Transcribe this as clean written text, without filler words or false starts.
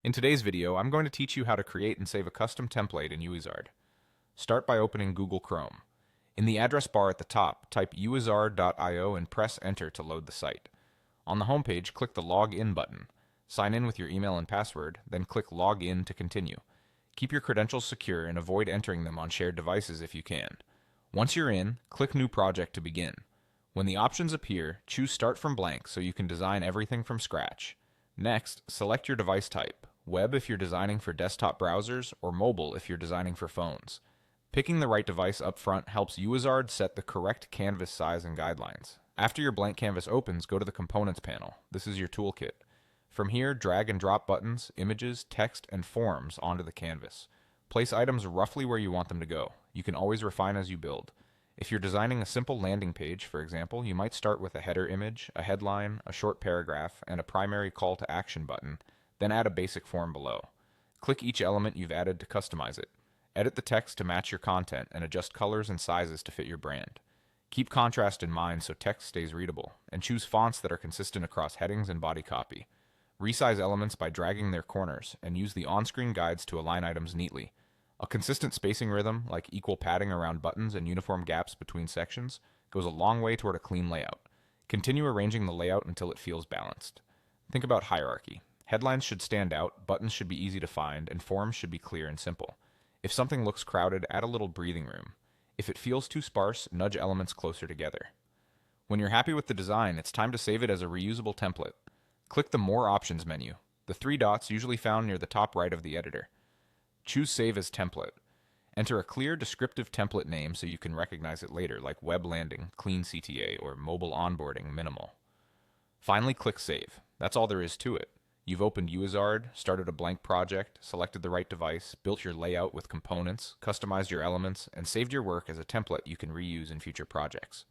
In today's video, I'm going to teach you how to create and save a custom template in Uizard. Start by opening Google Chrome. In the address bar at the top, type uizard.io and press enter to load the site. On the homepage, click the Log In button. Sign in with your email and password, then click Log In to continue. Keep your credentials secure and avoid entering them on shared devices if you can. Once you're in, click New Project to begin. When the options appear, choose Start from Blank so you can design everything from scratch. Next, select your device type, web if you're designing for desktop browsers, or mobile if you're designing for phones. Picking the right device up front helps Uizard set the correct canvas size and guidelines. After your blank canvas opens, go to the Components panel. This is your toolkit. From here, drag and drop buttons, images, text, and forms onto the canvas. Place items roughly where you want them to go. You can always refine as you build. If you're designing a simple landing page, for example, you might start with a header image, a headline, a short paragraph, and a primary call to action button, then add a basic form below. Click each element you've added to customize it. Edit the text to match your content and adjust colors and sizes to fit your brand. Keep contrast in mind so text stays readable, and choose fonts that are consistent across headings and body copy. Resize elements by dragging their corners, and use the on-screen guides to align items neatly. A consistent spacing rhythm, like equal padding around buttons and uniform gaps between sections, goes a long way toward a clean layout. Continue arranging the layout until it feels balanced. Think about hierarchy. Headlines should stand out, buttons should be easy to find, and forms should be clear and simple. If something looks crowded, add a little breathing room. If it feels too sparse, nudge elements closer together. When you're happy with the design, it's time to save it as a reusable template. Click the More Options menu, the three dots usually found near the top right of the editor. Choose Save as Template. Enter a clear, descriptive template name so you can recognize it later, like Web Landing, Clean CTA, or Mobile Onboarding, Minimal. Finally, click Save. That's all there is to it. You've opened Uizard, started a blank project, selected the right device, built your layout with components, customized your elements, and saved your work as a template you can reuse in future projects.